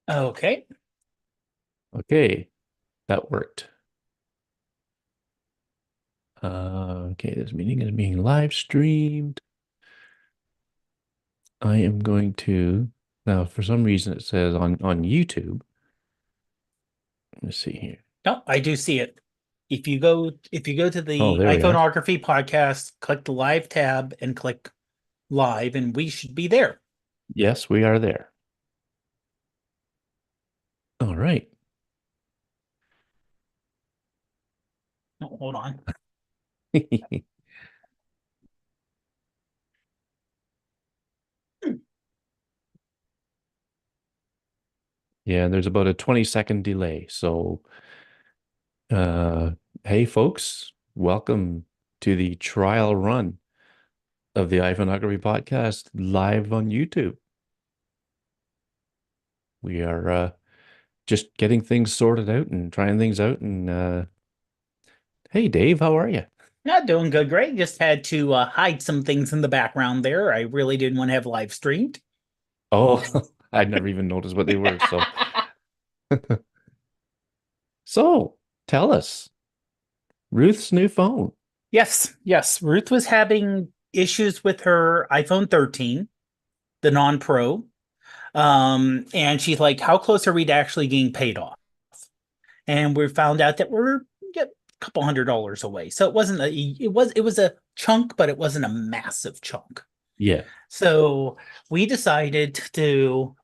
Okay. Okay, that worked. Okay, this meeting is being live streamed. I am going to now. For some reason, it says on YouTube. Let's see here. No, I do see it. If you go to Oh, the there we are. iPhoneography podcast, click the live tab and click live, and we should be there. Yes, we are there. All right. Oh, hold on. Yeah, there's about a 20-second delay. So, uh, hey, folks, welcome to the trial run of the iPhoneography podcast live on YouTube. We are just getting things sorted out and trying things out. And hey, Dave, how are you? Not doing good, great. Just had to hide some things in the background there. I really didn't want to have live streamed. Oh, I never even noticed what they were. So tell us, Ruth's new phone. Yes, yes. Ruth was having issues with her iPhone 13, the non-pro. And she's like, how close are we to actually getting paid off? And we found out that we're a couple $100 away. So it was a chunk, but it wasn't a massive chunk. Yeah, So we decided to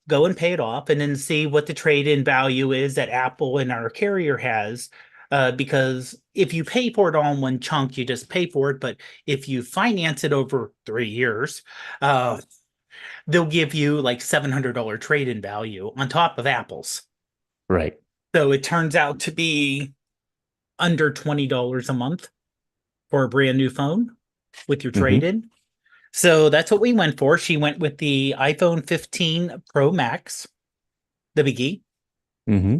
go and pay it off and then see what the trade-in value is that Apple and our carrier has. Because if you pay for it all in one chunk, you just pay for it. But if you finance it over 3 years, uh, they'll give you like $700 trade-in value on top of Apple's. right. So it turns out to be under $20 a month for a brand new phone with your Mm-hmm. trade-in. So that's what we went for. She went with the iPhone 15 Pro Max, the biggie, Mm-hmm.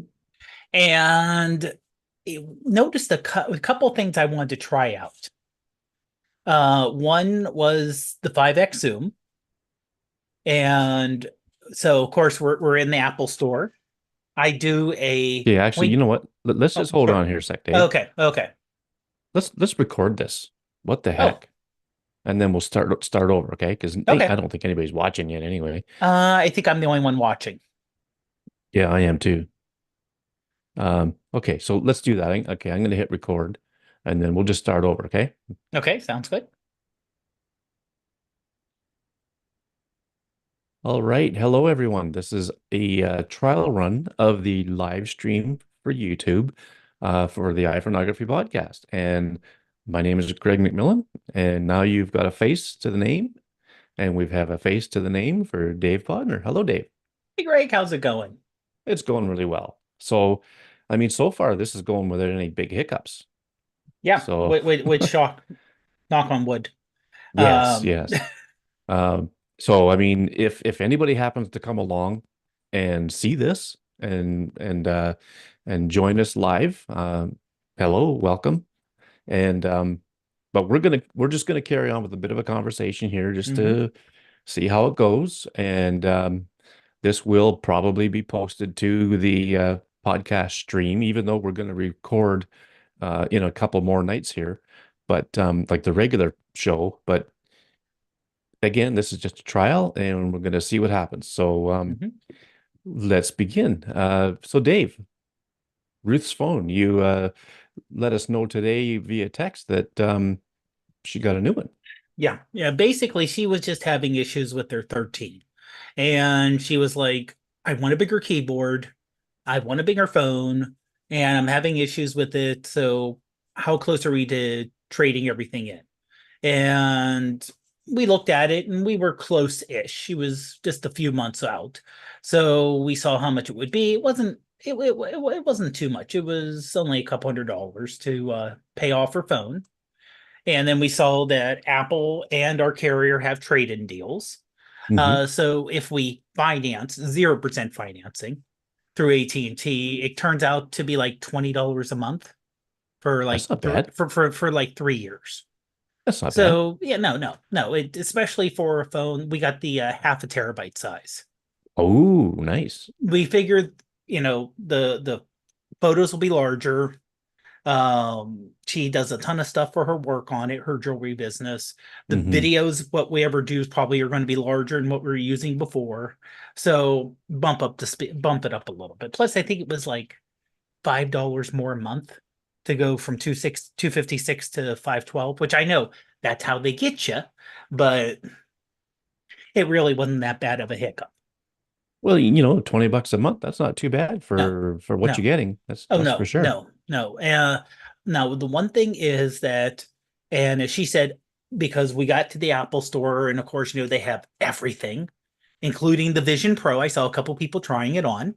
and noticed a couple things I wanted to try out. One was the 5x zoom, and so of course we're in the Apple Store. I do a Yeah, actually, you point. know what? Let's Oh, just hold sure. on here a sec, Dave. Okay, okay. Let's record this. What the Oh, heck? And then we'll start over, okay? Because I okay. don't think anybody's watching yet anyway. I think I'm the only one watching. Yeah, I am too. Okay, so let's do that. Okay, I'm going to hit record, and then we'll just start over, okay? Okay, sounds good. All right. Hello, everyone. This is a trial run of the live stream for YouTube for the iPhoneography podcast. And my name is Greg McMillan. And now you've got a face to the name, and we have a face to the name for Dave Podner. Hello, Dave. Hey, Greg, how's it going? It's going really well. So, I mean, so far this is going without any big hiccups. Yeah, So, with shock, knock on wood. yes, Um, yes. So I mean, if anybody happens to come along and see this and join us live, hello, welcome. And but we're just gonna carry on with a bit of a conversation here just mhm. to see how it goes. And this will probably be posted to the podcast stream, even though we're gonna record in a couple more nights here, but like the regular show. But again, this is just a trial and we're going to see what happens. So Mhm. let's begin. So Dave, Ruth's phone, you let us know today via text that she got a new one. Yeah, yeah. Basically, she was just having issues with her 13, and she was like, "I want a bigger keyboard. I want a bigger phone, and I'm having issues with it. So, how close are we to trading everything in?" And we looked at it, and we were close-ish. She was just a few months out, so we saw how much it would be. It wasn't. It wasn't too much. It was only a couple $100 to pay off her phone. And then we saw that Apple and our carrier have trade-in deals. Hmm. So if we finance 0% financing through AT&T, it turns out to be like $20 a month for That's like not bad. for like 3 years. That's not bad. So yeah, no. Especially for a phone, we got the half a terabyte size. Oh, nice. We figured, the photos will be larger. She does a ton of stuff for her work on it, her jewelry business. The Hmm. videos, what we ever do, is probably are going to be larger than what we were using before. So bump it up a little bit. Plus, I think it was like $5 more a month to go from 256 to 512, which I know that's how they get you, but it really wasn't that bad of a hiccup. Well, 20 bucks a month, that's not too bad No, for what you're no. getting. Oh That's for no, sure. no, no. Now the one thing is that, and as she said, because we got to the Apple store, and of course, they have everything, including the Vision Pro. I saw a couple people trying it on.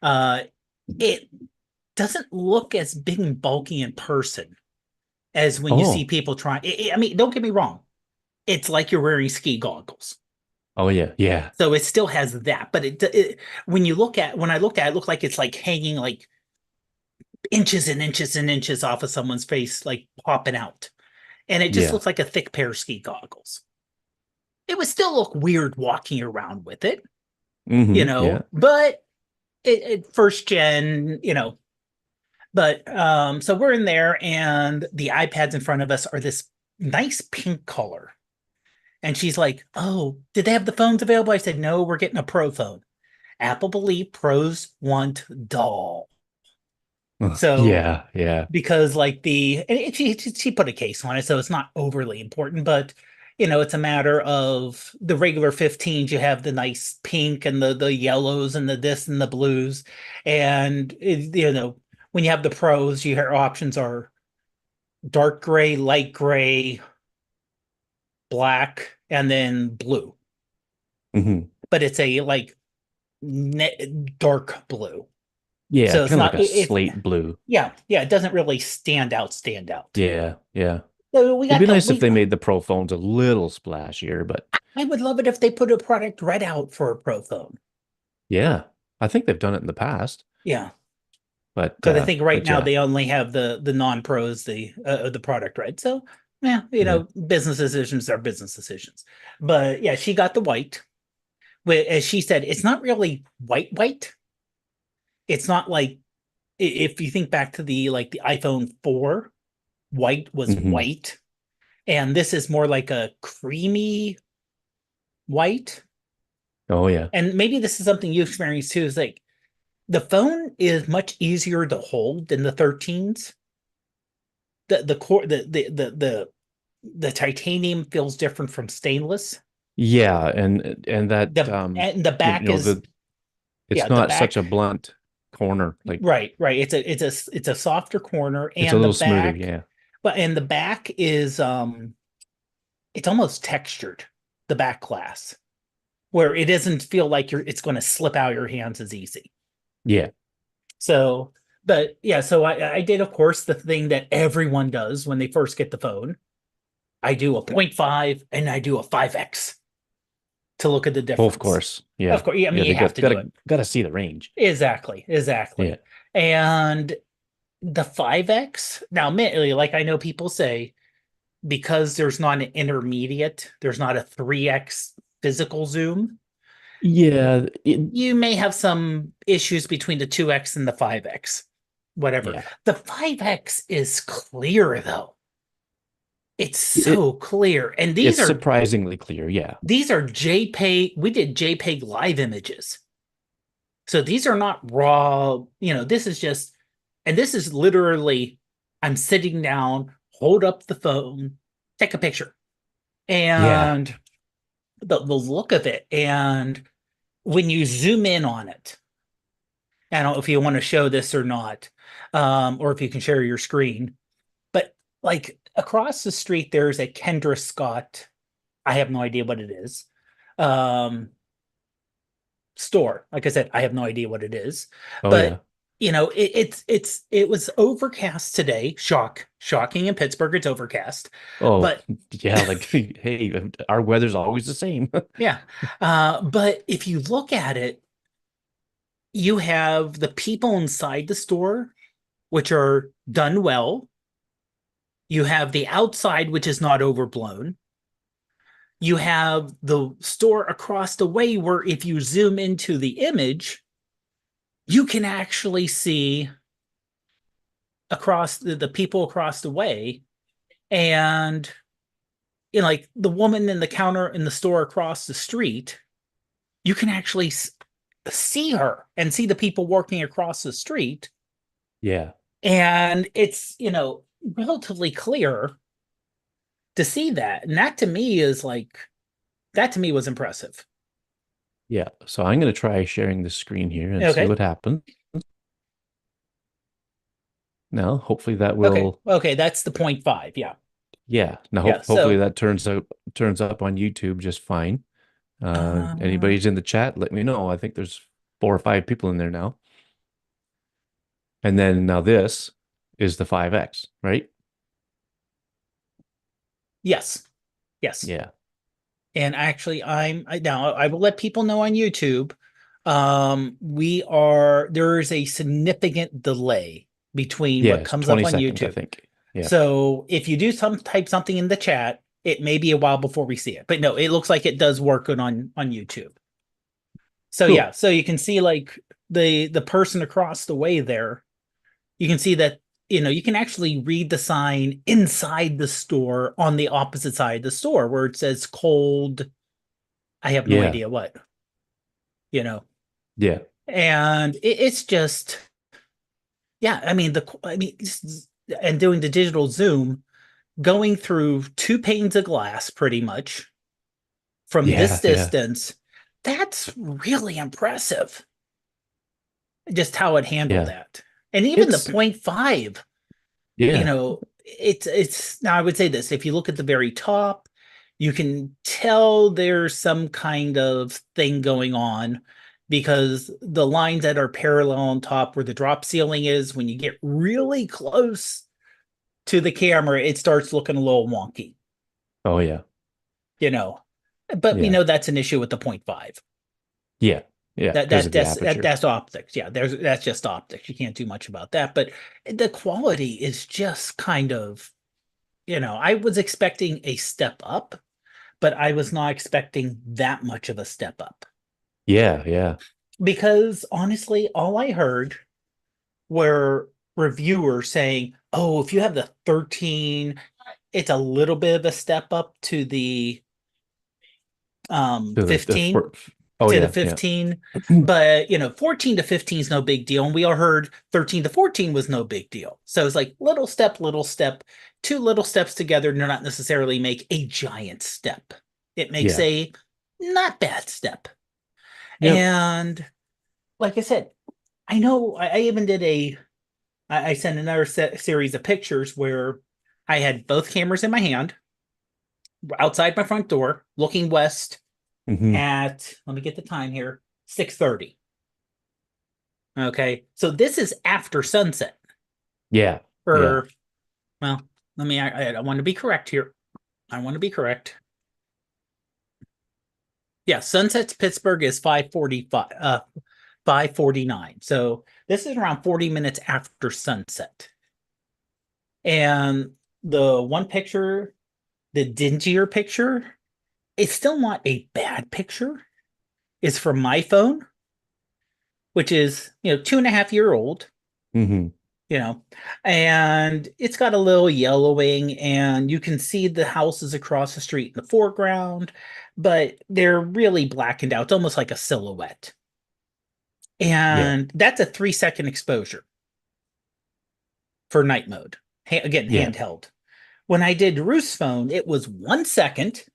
Uh, it doesn't look as big and bulky in person as when you see Oh, people trying. I mean, don't get me wrong. It's like you're wearing ski goggles. oh yeah, yeah, So it still has that, but when I looked at it, it looked like it's like hanging like inches and inches and inches off of someone's face, like popping out. And it just yeah. looks like a thick pair of ski goggles. It would still look weird walking around with it, Yeah. but first gen, but so we're in there and the iPads in front of us are this nice pink color. And she's like, "Oh, did they have the phones available?" I said, "No, we're getting a Pro phone. Apple believe pros want dull." So Yeah, yeah. because like she put a case on it, so it's not overly important, but it's a matter of the regular 15s. You have the nice pink and the yellows and the this and the blues, and when you have the pros, your options are dark gray, light gray, black, and then blue. Hmm. But it's a like dark blue, Yeah, so it's kind of like not a slate blue. yeah, it doesn't really stand out. Yeah, yeah. So we It'd got be to nice if we they made the Pro phones a little splashier, but I would love it if they put a product right out for a Pro phone. yeah, I think they've done it in the past. Yeah, But because I think right now yeah. they only have the non-pros, the product right. So yeah, Yeah. business decisions are business decisions. But yeah, she got the white. As she said, it's not really white. It's not like, if you think back to the iPhone 4, white was Hmm. white, and this is more like a creamy white. Oh yeah. And maybe this is something you experienced too. Is like the phone is much easier to hold than the 13s. The core the titanium feels different from stainless. Yeah, and that The back is, it's yeah, the not such back, a blunt corner. Like right. It's a softer corner, it's a and the little smoother, back, yeah. but and the back is it's almost textured, the back glass, where it doesn't feel like it's going to slip out of your hands as easy. Yeah. So, but yeah, so I did, of course, the thing that everyone does when they first get the phone. I do a zero point 0.5 and I do a 5x to look at the Oh, of difference. course. Yeah. Of course, yeah, I Yeah, mean, you they have got to do it. gotta see the range. Exactly, Yeah. exactly. And the 5x, now, admittedly, like I know people say, because there's not an intermediate, there's not a 3x physical zoom, Yeah, you may have some issues between the 2x and the 5x, whatever. yeah. The 5x is clear, though. It's It so clear. And it's surprisingly clear. Yeah. these are JPEG. We did JPEG live images. So these are not raw, this is just, and this is literally, I'm sitting down, hold up the phone, take a picture. Yeah. And the look of it, and when you zoom in on it, I don't know if you want to show this or not, or if you can share your screen, but like across the street, there's a Kendra Scott. I have no idea what it is. Um, Store. Like I said, I have no idea what it is, Oh but yeah. it was overcast today. Shocking in Pittsburgh, it's overcast, Oh but yeah. Like hey, our weather's always the same. yeah, but if you look at it, you have the people inside the store, which are done well. You have the outside, which is not overblown. You have the store across the way where if you zoom into the image, you can actually see across the people across the way. And like the woman in the counter in the store across the street, you can actually see her and see the people working across the street. Yeah. And it's, relatively clear to see that. And that to me is like, that to me was impressive. Yeah. So I'm going to try sharing the screen here and see Okay. what happens. Now, hopefully that Okay. will, Okay. That's the 0.5. Yeah. yeah. Now, Yeah. hopefully So, that turns up on YouTube just fine. uh, Anybody's in the chat, let me know. I think there's 4 or 5 people in there now. And then now this is the 5X, right? yes. Yes. Yeah. And actually, now I will let people know on YouTube. There is a significant delay between what Yes, comes up 20 on seconds, I YouTube. think. Yeah. So if you do type something in the chat, it may be a while before we see it. But no, it looks like it does work good on YouTube. So yeah, Cool. so you can see like the person across the way there. You can see that you can actually read the sign inside the store on the opposite side of the store where it says cold. I have no Yeah. idea what, you know. Yeah. And it's just, yeah, and doing the digital zoom, going through two panes of glass pretty much from this Yeah. Yeah. distance, that's really impressive. Just how it handled Yeah. that. And even the It's, 0.5, yeah. it's now I would say this, if you look at the very top, you can tell there's some kind of thing going on because the lines that are parallel on top where the drop ceiling is, when you get really close to the camera, it starts looking a little wonky, Oh, yeah. you know. But we Yeah. know that's an issue with the 0.5. Yeah. Yeah. That Because that of the that's aperture. that's optics. Yeah, that's just optics. You can't do much about that. But the quality is just kind of, I was expecting a step up, but I was not expecting that much of a step up. Yeah. Yeah. Because honestly, all I heard were reviewers saying, "Oh, if you have the 13, it's a little bit of a step up to the To the 15 oh, to the yeah. Yeah. 15, but 14 to 15 is no big deal, and we all heard 13 to 14 was no big deal. So it's like little step, two little steps together do not necessarily make a giant step. It makes Yeah. a not bad step. Yep. And like I said, I know I even did I sent another series of pictures where I had both cameras in my hand outside my front door looking west Hmm. at, let me get the time here, 6:30. Okay. So this is after sunset. Yeah. Yeah. Or, well, I want to be correct here. I want to be correct. Yeah, sunset to Pittsburgh is 5:45, 5:49. So this is around 40 minutes after sunset. And the one picture, the dingier picture, it's still not a bad picture. It's from my phone, which is, 2.5 year old. Hmm. you know, and it's got a little yellowing, and you can see the houses across the street in the foreground, but they're really blackened out. It's almost like a silhouette. Yeah. And that's a 3-second exposure for night mode. Again, Yeah. handheld. When I did Ruth's phone, it was 1 second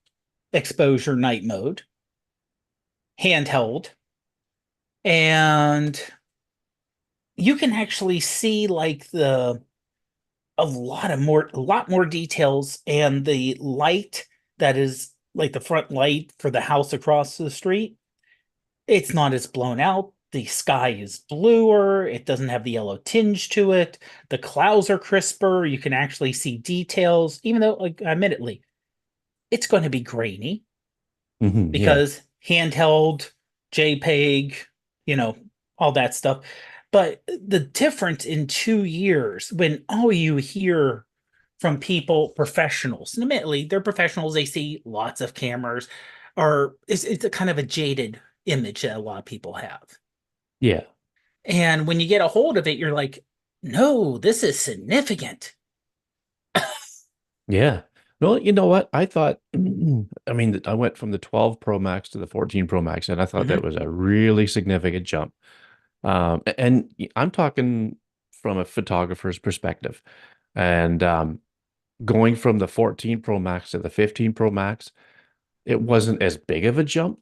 exposure night mode, handheld, and you can actually see like a lot more details, and the light that is like the front light for the house across the street, it's not as blown out. The sky is bluer, it doesn't have the yellow tinge to it, the clouds are crisper, you can actually see details, even though, like, admittedly, it's going to be grainy Hmm. Yeah. because handheld, JPEG, you know, all that stuff. But the difference in 2 years, when all you hear from people, professionals. And admittedly, they're professionals. They see lots of cameras, or it's a kind of a jaded image that a lot of people have. Yeah. And when you get a hold of it, you're like, no, this is significant. Yeah. Well, you know what? I thought, I mean, I went from the 12 Pro Max to the 14 Pro Max, and I thought that Hmm. was a really significant jump. And I'm talking from a photographer's perspective. And going from the 14 Pro Max to the 15 Pro Max, it wasn't as big of a jump,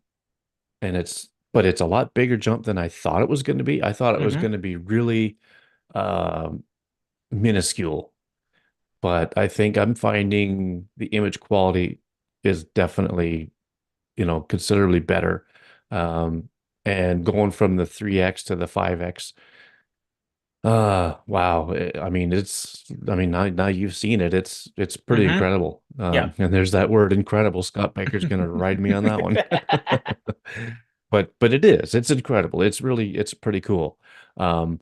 but it's a lot bigger jump than I thought it was going to be. I thought it was Hmm. going to be really um, minuscule, but I think I'm finding the image quality is definitely, considerably better. Um, and going from the 3X to the 5X, wow. I mean, now you've seen it. It's pretty Hmm. incredible. Yeah. And there's that word incredible. Scott Baker's gonna ride me on that one. But it's incredible. It's pretty cool. Um,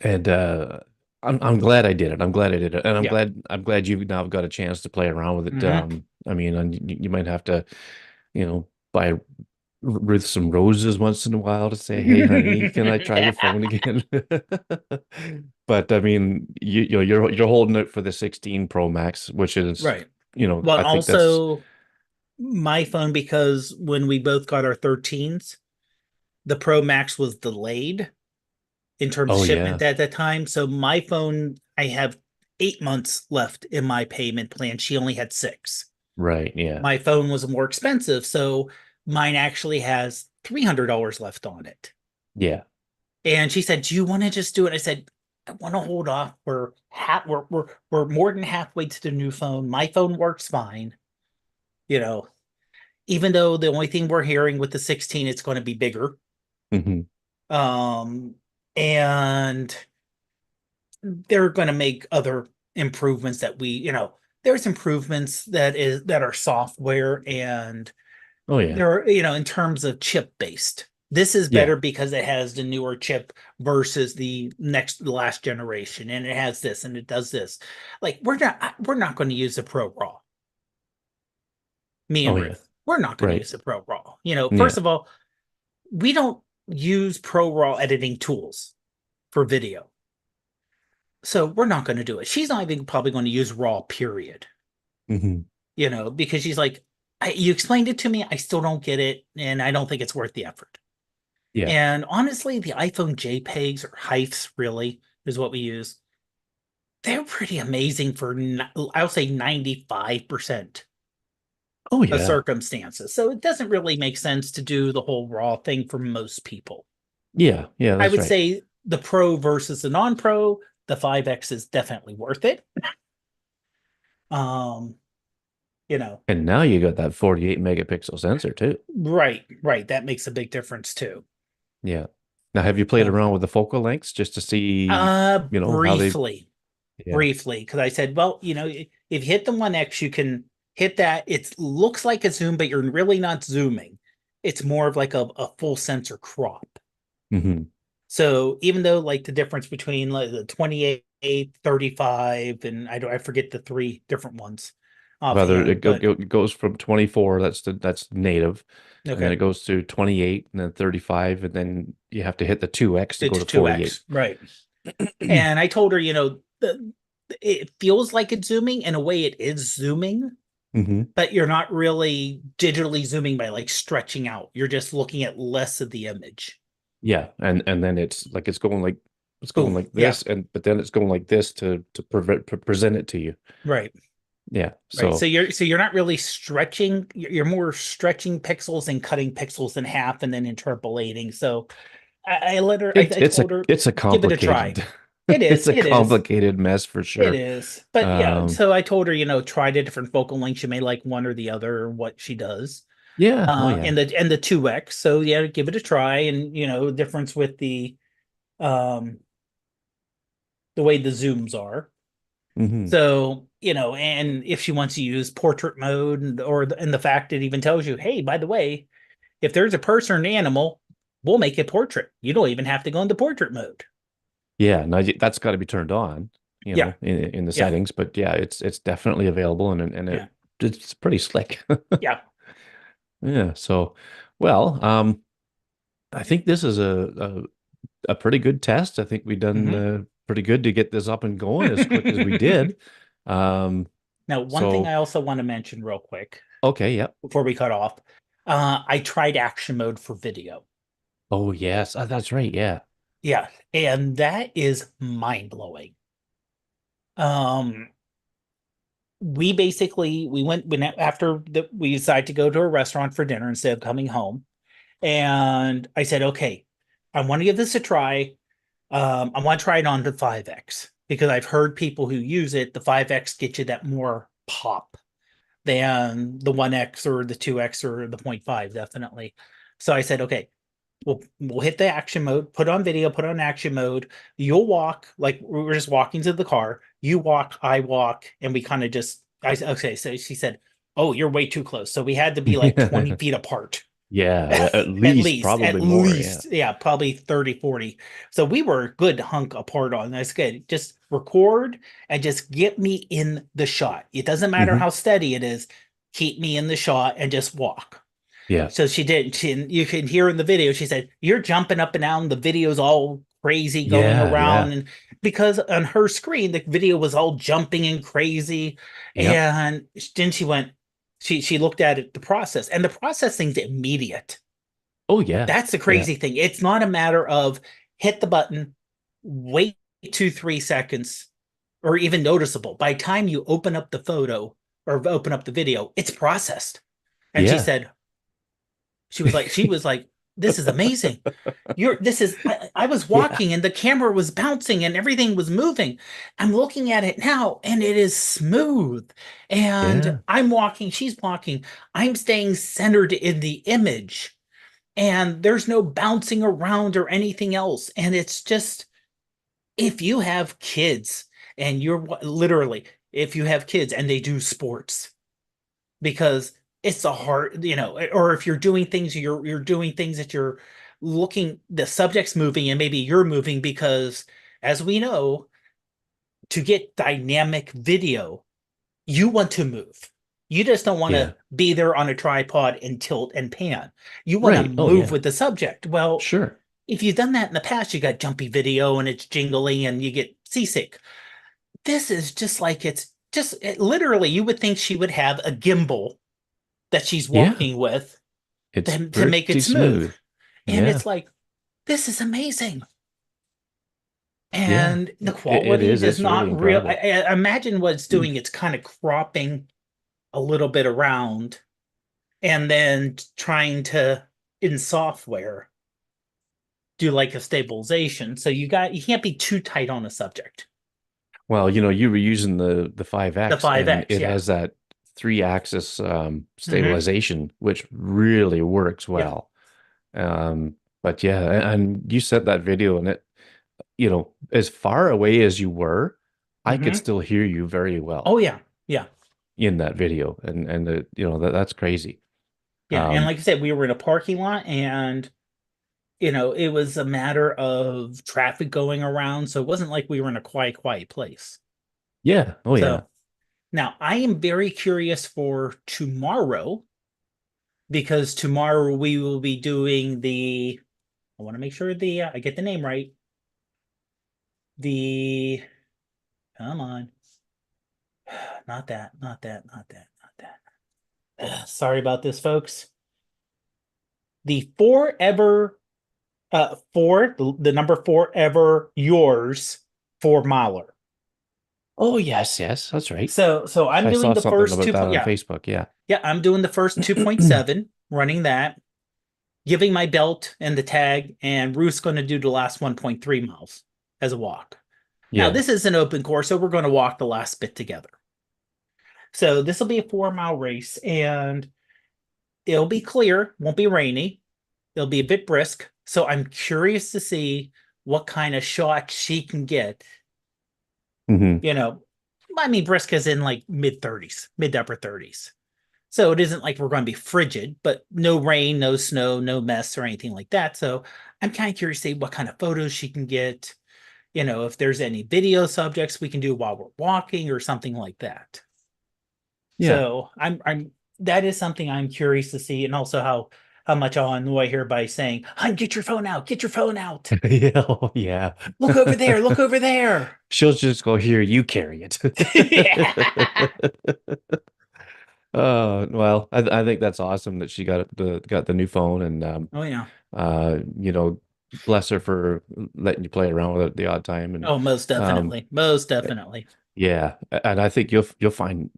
and I'm glad I did it. I'm glad I did it. And Yeah. I'm glad you've now got a chance to play around with it. Hmm. I mean, and you might have to, buy Ruth some roses once in a while to say, "Hey, honey, can I try your phone again?" But I mean, you're holding it for the 16 Pro Max, which is, Right. Well, and I think that's. also my phone, because when we both got our 13s, the Pro Max was delayed in terms of Oh shipment yeah, at that time. So my phone, I have 8 months left in my payment plan. She only had six. right, yeah, My phone was more expensive, so mine actually has $300 left on it. yeah. And she said, "Do you want to just do it?" I said, "I want to hold off. We're more than halfway to the new phone. My phone works fine, you know. Even though the only thing we're hearing with the 16, it's going to be bigger. Hmm. Um, and they're going to make other improvements that there's improvements that are software, and Oh yeah, there are, in terms of chip based. This is yeah. better because it has the newer chip versus the last generation, and it has this and it does this. Like we're not going to use the Pro Raw. Me Oh and yeah, Ruth, we're not going to right, use the Pro Raw. yeah. First of all, we don't use Pro Raw editing tools for video. So we're not going to do it. She's not even probably going to use Raw, period. Hmm. Because she's like, you explained it to me. I still don't get it. And I don't think it's worth the effort. Yeah. And honestly, the iPhone JPEGs or HEIFs really is what we use. They're pretty amazing for, I'll say 95% Oh of yeah, circumstances. So it doesn't really make sense to do the whole raw thing for most people. yeah, yeah. I That's would right. say the Pro versus the non-Pro, the 5X is definitely worth it. Um, you know, And now you got that 48 megapixel sensor too. right, right. That makes a big difference too. Yeah. Now, have you played So, around with the focal lengths just to see, how they? briefly, Yeah. briefly, because I said, well, if you hit the 1X, you can hit that. It looks like a zoom, but you're really not zooming. It's more of like a full sensor crop. Hmm. So even though like the difference between like the 28, 35, and I forget the three different ones Whether offhand, but it goes from 24, that's native, and then okay, it goes to 28, and then 35, and then you have to hit the 2x to go it's to 48. 2X, right? And I told her, it feels like it's zooming. In a way, it is zooming, Hmm. but you're not really digitally zooming by like stretching out. You're just looking at less of the image. Yeah, and then it's going Boom. like Yeah. this, but then it's going like this to present it to you. Right. Yeah. Right. So So you're not really stretching. You're more stretching pixels and cutting pixels in half and then interpolating. So I told her, it's a give it a try. complicated It it's is. a It is. complicated mess for It sure. is. But yeah, Um, so I told her, try the different focal lengths. You may like one or the other, or what she does. yeah, oh And yeah. the 2X. So yeah, give it a try. And difference with um the way the zooms are. Hmm. So, and if she wants to use portrait mode, and the fact it even tells you, hey, by the way, if there's a person or an animal, we'll make it portrait. You don't even have to go into portrait mode. Yeah, now that's got to be turned on. Yeah. in the Yeah. settings. But yeah, it's definitely available, and Yeah. it's pretty slick. Yeah. Yeah. So, well, I think this is a pretty good test. I think we've done Hmm. pretty good to get this up and going as quick as we did. Um, Now, one thing so I also want to mention real quick okay, yep. before we cut off, I tried action mode for video. Oh yes, that's right. Yeah. Yeah, and that is mind blowing. Um, we went after we decided to go to a restaurant for dinner instead of coming home, and I said, okay, I want to give this a try. I want to try it on the 5X because I've heard people who use it. The 5X gets you that more pop than the 1X or the 2X or the point 0.5, definitely. So I said, okay, we'll hit the action mode, put on video, put on action mode. You'll walk, like we're just walking to the car. You walk, I walk, and we kind of just okay. So she said, "Oh, you're way too close." So we had to be like 20 feet apart. Yeah, at At least, least, probably more. Yeah. yeah, probably 30, 40. So we were a good hunk apart on this. Good. Just record and just get me in the shot. It doesn't matter Hmm. how steady it is. Keep me in the shot and just walk. Yeah. So she did. You can hear in the video, she said, "You're jumping up and down. The video's all crazy going Yeah. around." Yeah. And because on her screen, the video was all jumping and crazy. Yep. And then she went, she looked at it, the process, and the processing's immediate. Oh yeah. That's the Yeah. crazy thing. It's not a matter of hit the button, wait 2, 3 seconds, or even noticeable. By the time you open up the photo or open up the video, it's processed. And Yeah. she was like, this is amazing. I was Yeah. walking and the camera was bouncing and everything was moving. I'm looking at it now and it is smooth. And Yeah. I'm walking, she's walking. I'm staying centered in the image and there's no bouncing around or anything else. And it's just, if you have kids and you're literally, if you have kids and they do sports, because it's a hard, or if you're doing things, you're doing things that you're looking, the subject's moving and maybe you're moving because, as we know, to get dynamic video, you want to move. You just don't want Yeah. to be there on a tripod and tilt and pan. You want to Right. Oh move yeah. with the subject. Well, Sure. if you've done that in the past, you got jumpy video and it's jingling and you get seasick. This is just like literally, you would think she would have a gimbal that she's Yeah. walking with It's to make it pretty smooth. smooth. And Yeah. it's like, this is amazing. Yeah. And the It quality is. does It's really not real. incredible. I imagine what it's doing, it's kind of cropping a little bit around and then trying to, in software, do like a stabilization. So you can't be too tight on a subject. Well, you were using the The 5X, and 5X, it yeah. has that three-axis Hmm. stabilization, which really works Yeah. well. But yeah, and you sent that video, and as far away as you were, I could Hmm. still hear you very Oh well yeah. Yeah. in that video, and that's crazy. Yeah. And Um, like I said, we were in a parking lot and it was a matter of traffic going around. So it wasn't like we were in a quiet place. yeah, oh yeah, So now I am very curious for tomorrow because tomorrow we will be doing I want to make sure I get the name right. The, come on, not that, not that, not that, not that. Sorry about this, folks. The forever, the number forever yours for Mahler. oh yes, yes, that's right. So I'm I doing saw the something first about two that point, on yeah. Facebook. Yeah. Yeah, I'm doing the first 2.7, running that, giving my belt and the tag, and Ruth's going to do the last 1.3 miles as a walk. Now, Yeah. this is an open course, so we're going to walk the last bit together. So this will be a 4 mile race, and it'll be clear, won't be rainy. It'll be a bit brisk. So I'm curious to see what kind of shot she can get. Hmm. You know, I mean, brisk is in like mid 30s, mid to upper 30s. So it isn't like we're going to be frigid, but no rain, no snow, no mess or anything like that. So I'm kind of curious to see what kind of photos she can get. if there's any video subjects we can do while we're walking or something like that. Yeah. So I'm that is something I'm curious to see, and also how much I'll annoy her by saying, "Hun, get your phone out, get your phone out. Yeah. Oh, yeah. Look over there, look over there." She'll just go, here, you carry it. Yeah. Well, I think that's awesome that she got the new phone and Oh yeah. you know, bless her for letting you play around with it the odd time and Oh, most um definitely. Most definitely. yeah, and I think you'll find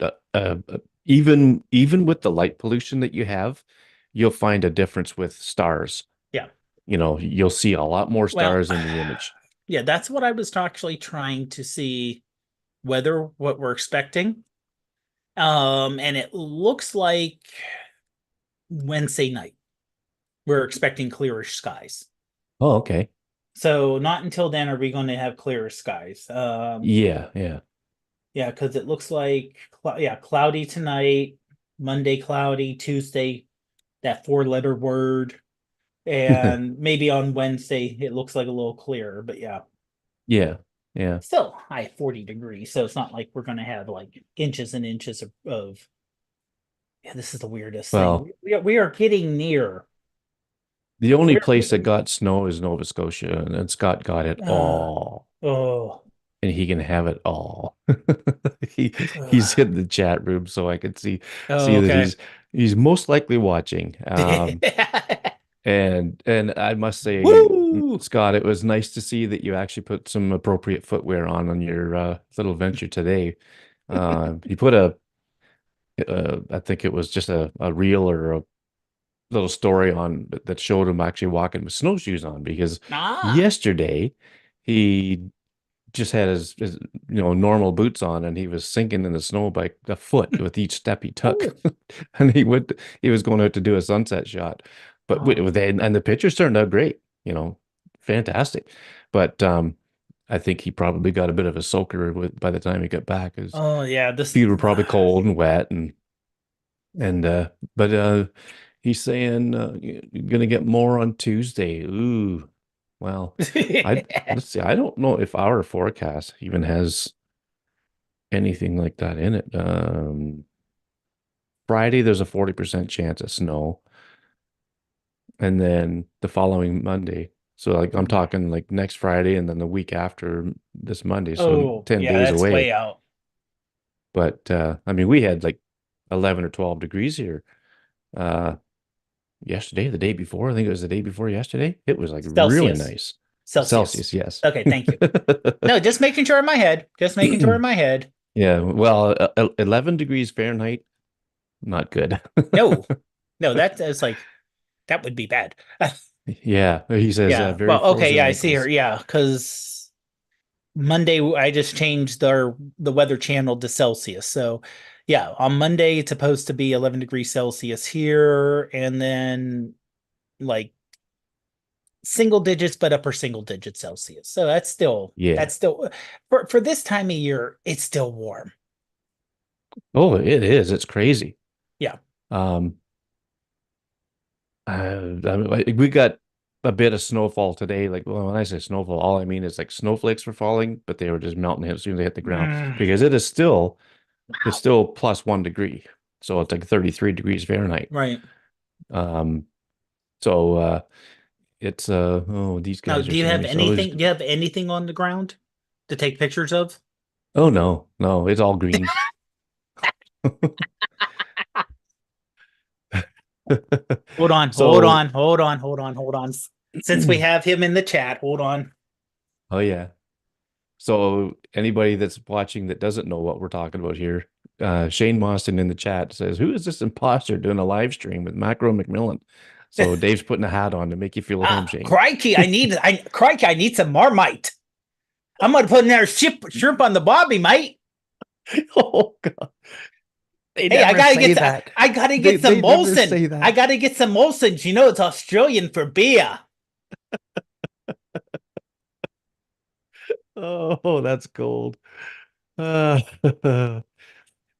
even with the light pollution that you have, you'll find a difference with stars. Yeah. You know, you'll see a lot more Well, stars in the image. yeah, that's what I was actually trying to see whether what we're expecting. And it looks like Wednesday night. We're expecting clearish skies. Oh, okay. So not until then are we going to have clear skies. Yeah, yeah. Yeah, because it looks like yeah, cloudy tonight, Monday cloudy, Tuesday that four-letter word, and maybe on Wednesday it looks like a little clearer. But yeah, Yeah, yeah. still high 40 degrees, so it's not like we're going to have like inches and inches of. Yeah, this is the weirdest thing. Well, We are getting near. the only We're place that got snow is Nova Scotia, and Scott got it uh, all, oh. and he can have it all. He's Uh, in the chat room, so I can see oh, that okay. he's most likely watching. And I must say, Woo! Scott, it was nice to see that you actually put some appropriate footwear on your little venture today. You put I think it was just a reel or a little story on that showed him actually walking with snowshoes on because Ah. yesterday he just had his normal boots on and he was sinking in the snow by a foot with each step he took. Oh. And he was going out to do a sunset shot. But Oh. and the pictures turned out great, fantastic. But I think he probably got a bit of a soaker by the time he got back. His Oh yeah, this feet were probably cold and wet and but he's saying you're gonna get more on Tuesday. Ooh. Well, let's see. I don't know if our forecast even has anything like that in it. Friday, there's a 40% chance of snow, and then the following Monday. So like I'm talking like next Friday and then the week after this Monday, so Oh, 10 yeah, days that's away. way out. But I mean, we had like 11 or 12 degrees here uh yesterday, the day before. I think it was the day before yesterday. It was like really Celsius. nice. Celsius. Celsius, yes. Okay, thank you. No, just making sure in my head. Just making sure in my head. Yeah, well, 11 degrees Fahrenheit, not good. No, no, that's like that would be bad. Yeah, he says Yeah. very Well, okay, frozen yeah, I see her. ankles. Yeah, because Monday I just changed the weather channel to Celsius. So yeah, on Monday it's supposed to be 11 degrees Celsius here, and then like single digits, but upper single digit Celsius. So Yeah. that's still for this time of year, it's still warm. Oh, it is. It's crazy. Yeah. Um, we got a bit of snowfall today. Like, well, when I say snowfall, all I mean is like snowflakes were falling, but they were just melting as soon as they hit the ground Mm, because it's wow. still plus 1 degree. So it's like 33 degrees Fahrenheit. Right. Um, so it's oh, these Now, guys are saying he's always do you have anything on the ground to take pictures of? oh no, no, it's all green. Hold on, hold So on, hold on, hold on, hold on. Since we have him in the chat, hold on. oh yeah. So anybody that's watching that doesn't know what we're talking about here, Shane Moston in the chat says, "Who is this imposter doing a live stream with Macro McMillan?" So Dave's putting a hat on to make you feel at home, Ah, Shane. crikey, I need some Marmite. I'm gonna put in there shrimp on the bobby, mate. Oh God, they Hey, never say that. I gotta They get some they never Molson. say I that. gotta get some Molsons. You know it's Australian for beer. Oh, that's gold. Uh,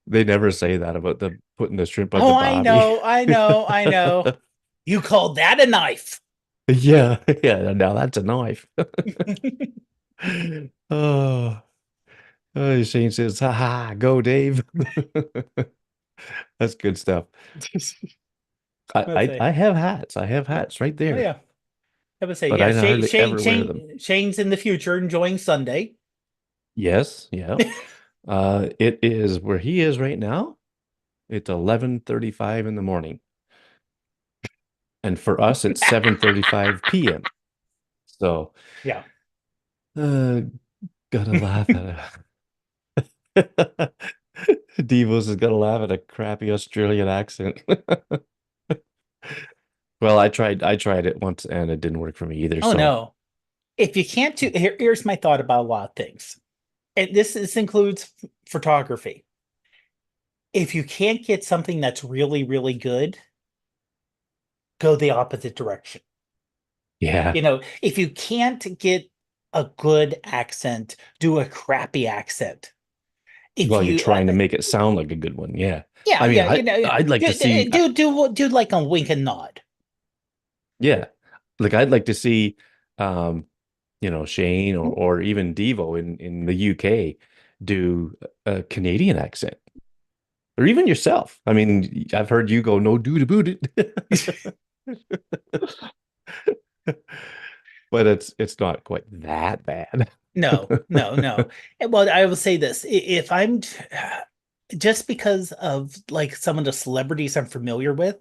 they never say that about the putting the shrimp on the Oh, I bobby. know, I know, I know. You called that a knife. Yeah, yeah. Now that's a knife. Oh, oh, Shane says, "Ha ha, go, Dave." That's good stuff. I, Let's I say, I have hats. I have hats right oh there, yeah, I would say, but yeah. I hardly ever wear them. Shane's in the future enjoying Sunday. Yes, yeah. It is where he is right now. It's 11:35 in the morning, and for us, it's 7:35 p.m. So, Yeah. uh, gotta laugh at it. Devos is gonna laugh at a crappy Australian accent. Well, I tried it once and it didn't work for me either. Oh So no. If you can't do here's my thought about a lot of things. And this includes photography. If you can't get something that's really, really good, go the opposite direction. yeah, If you can't get a good accent, do a crappy accent. If well, you're you trying to make it sound like a good one. Yeah. yeah, I mean, yeah, I'd like to see do like a wink and nod. yeah. Like I'd like to see um, Shane or even Devo in the UK do a Canadian accent. Or even yourself. I mean, I've heard you go no dude about it. But it's not quite that bad. No, no, no. Well, I will say this: if I'm just because of like some of the celebrities I'm familiar with,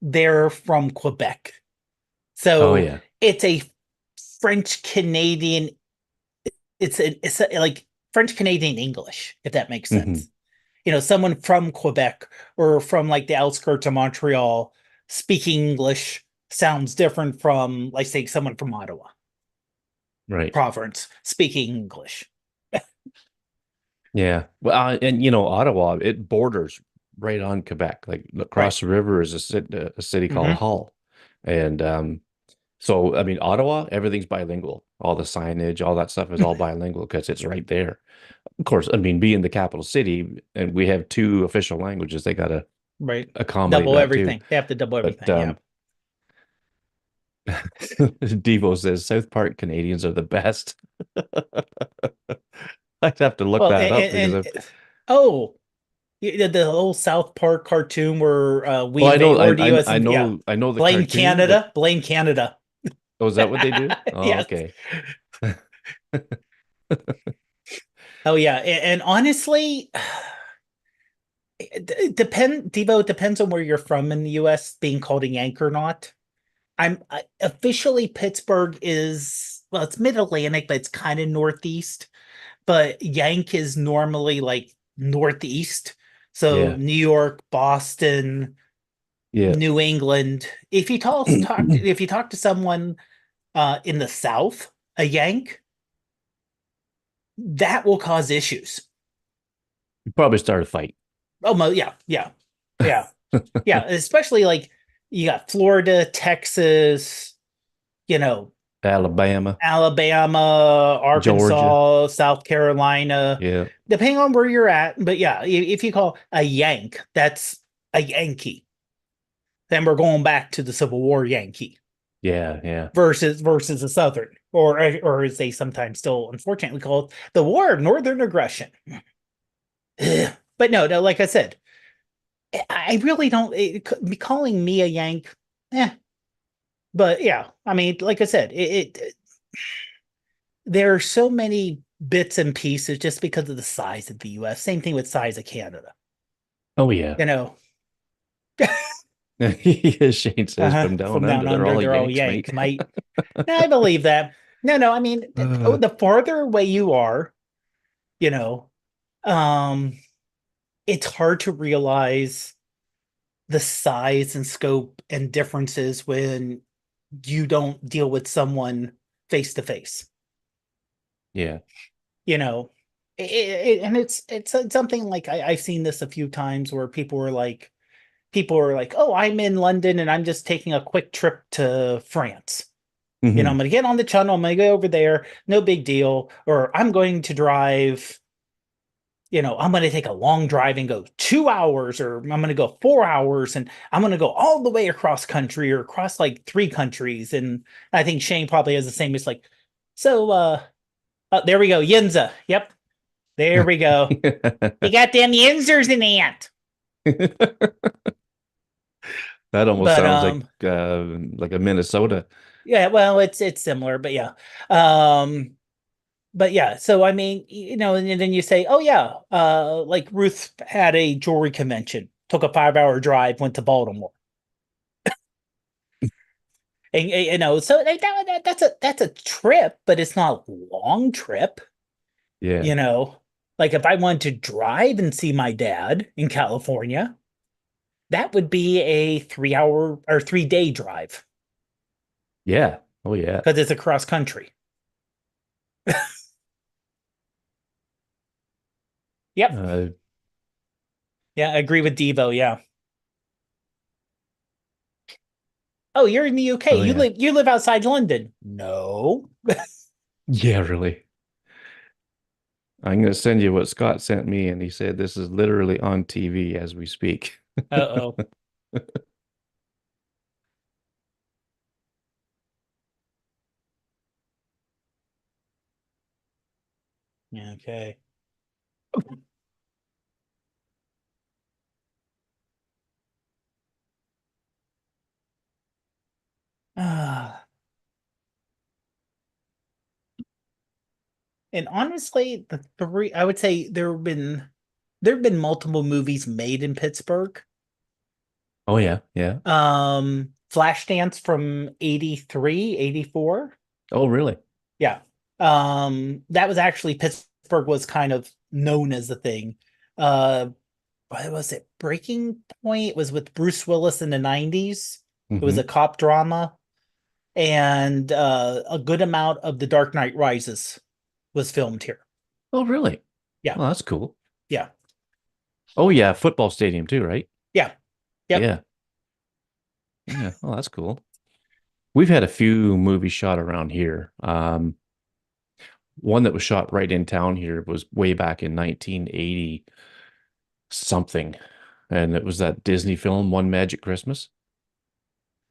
they're from Quebec. Oh So yeah. it's a French Canadian, like French Canadian English, if that makes Hmm. sense. Someone from Quebec or from like the outskirts of Montreal speaking English sounds different from, like, say, someone from Ottawa Right. province speaking English. Yeah. Well, and Ottawa, it borders right on Quebec. Like Right. across the river is a city called Hmm. Hull. And so I mean Ottawa, everything's bilingual. All the signage, all that stuff is all bilingual because it's right there. Of course, I mean being the capital city and we have two official languages, they gotta Right. accommodate Double that too. everything. They have to double But everything. Yeah. Devo says South Park Canadians are the best. I'd have to look Well, that up because I've oh, the whole South Park cartoon where we well, I know invade, or do you I as I in, yeah, know I know the cartoon, but Blame Canada. oh, is that what they do? Oh, Yes. okay. Oh yeah, and honestly, Devo, it depends on where you're from in the US, being called a Yank or not. Officially Pittsburgh is, well, it's mid-Atlantic, but it's kind of northeast. But Yank is normally like northeast. So Yeah. New York, Boston, Yeah. New England. If you talk to someone in the South, a Yank, that will cause issues. You probably start a fight. Oh, yeah, yeah, yeah, yeah. Especially like you got Florida, Texas, you know, Alabama, Alabama, Georgia. Arkansas, South Carolina, Yeah. depending on where you're at. But yeah, if you call a Yank, that's a Yankee. Then we're going back to the Civil War Yankee Yeah. Yeah. versus a Southern, or as they sometimes still unfortunately call it, the War of Northern Aggression. But no, no, like I said, I really don't be calling me a Yank. Eh, but yeah, I mean, like I said, there are so many bits and pieces just because of the size of the US. Same thing with size of Canada. Oh yeah. You know, Shane says from down from down under, they're under, all they're all Yanks, mate. Yanks, mate. I believe that. No, no, I mean, Uh, the farther away you are, you know, um, it's hard to realize the size and scope and differences when you don't deal with someone face to face. yeah. You know, and it's something like I've seen this a few times where people are like, oh, I'm in London and I'm just taking a quick trip to France. I'm Hmm. going to get on the channel. I'm going to go over there. No big deal. Or I'm going to drive, I'm going to take a long drive and go 2 hours, or I'm going to go 4 hours, and I'm going to go all the way across country or across like three countries. And I think Shane probably has the same. It's like, so, Oh, there we go. Yinza. Yep. There we go. You got them yinzers in the ant. That almost But sounds like a Minnesota. yeah, well, it's similar, but yeah. Um, but yeah, so I mean, and then you say, oh yeah, like Ruth had a jewelry convention, took a 5 hour drive, went to Baltimore. And so that's a trip, but it's not a long trip, Yeah. you know. Like if I wanted to drive and see my dad in California, that would be a 3 hour or 3 day drive Yeah. Oh yeah. because it's across country. Yep. Uh, Yeah, I agree with Devo. Yeah. Oh, you're in the UK. oh You yeah. live outside London. No. Yeah, really. I'm going to send you what Scott sent me, and he said this is literally on TV as we speak. Uh-oh. Yeah, okay. Ah. And honestly, the three I would say there have been multiple movies made in Pittsburgh. Oh yeah, yeah. Flashdance from 83, 84. Oh really? Yeah. That was actually Pittsburgh was kind of known as the thing. Uh, what was it? Breaking Point was with Bruce Willis in the 90s. It was Hmm. a cop drama, and a good amount of The Dark Knight Rises was filmed here. Oh really? Yeah, Well, that's cool. yeah, Oh yeah, football stadium too, right? yeah, yep. Yeah. Yeah. Oh, that's cool. We've had a few movies shot around here. One that was shot right in town here was way back in 1980 something, and it was that Disney film One Magic Christmas.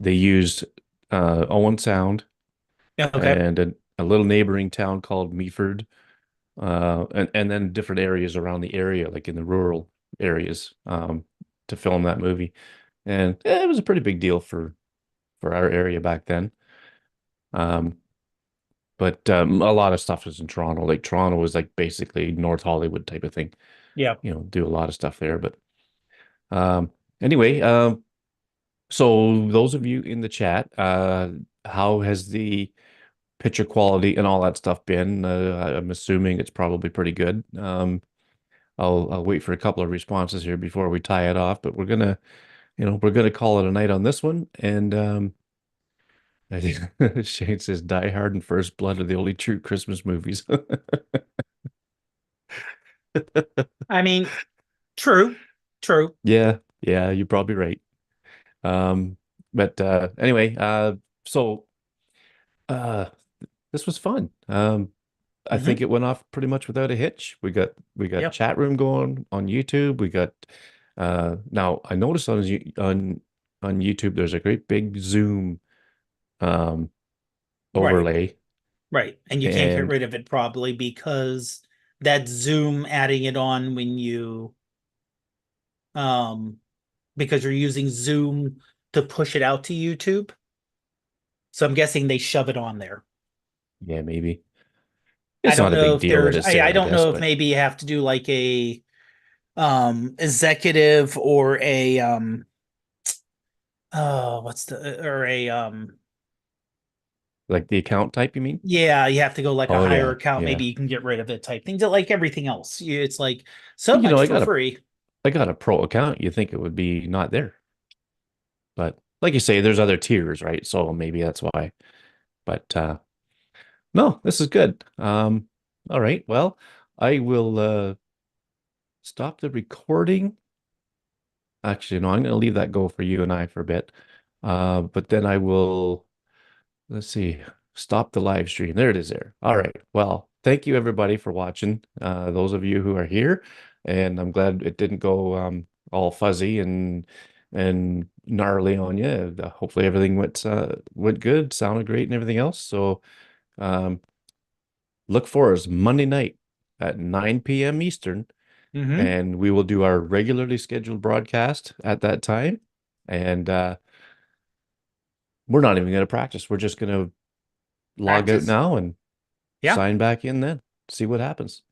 They used Owen Sound Yeah, okay. and a little neighboring town called Meaford, and then different areas around the area, like in the rural areas, to film that movie. And it was a pretty big deal for our area back then. Um, but a lot of stuff is in Toronto. Like Toronto is like basically North Hollywood type of thing. Yeah. Do a lot of stuff there. But um, anyway, so those of you in the chat, how has the picture quality and all that stuff been? I'm assuming it's probably pretty good. I'll wait for a couple of responses here before we tie it off, but we're gonna call it a night on this one. And I think Shane says Die Hard and First Blood are the only true Christmas movies. I mean, true, true. Yeah, yeah, you're probably right. Um, but anyway, so uh this was fun. I think Hmm. it went off pretty much without a hitch. We got Yep. chat room going on YouTube. We got now I noticed on YouTube there's a great big Zoom um Right. overlay, Right. And you can't get and rid of it probably because that Zoom adding it on when you um because you're using Zoom to push it out to YouTube. So I'm guessing they shove it on there. yeah, maybe I it's don't not a know big if deal. Let there's it sit, I I don't guess, know if but maybe you have to do like a executive or a what's the or a like the account type, you mean? yeah, you have to go like a Oh higher yeah, account, yeah. maybe you can get rid of it type things like everything else. It's like so But much I for got a free. I got a pro account. You think it would be not there, but like you say, there's other tiers, right? So maybe that's why. But no, this is good. All right. Well, I will stop the recording. Actually, no, I'm going to leave that go for you and I for a bit. But then I will, let's see, stop the live stream. There it is there. All right. Well, thank you everybody for watching. Those of you who are here, and I'm glad it didn't go all fuzzy and gnarly on you. Hopefully everything went good, sounded great and everything else. So, um, look for us Monday night at 9 p.m. Eastern, Mm-hmm. and we will do our regularly scheduled broadcast at that time. And we're not even going to practice. We're just going to log out Practice. now and Yeah. sign back in then. See what happens.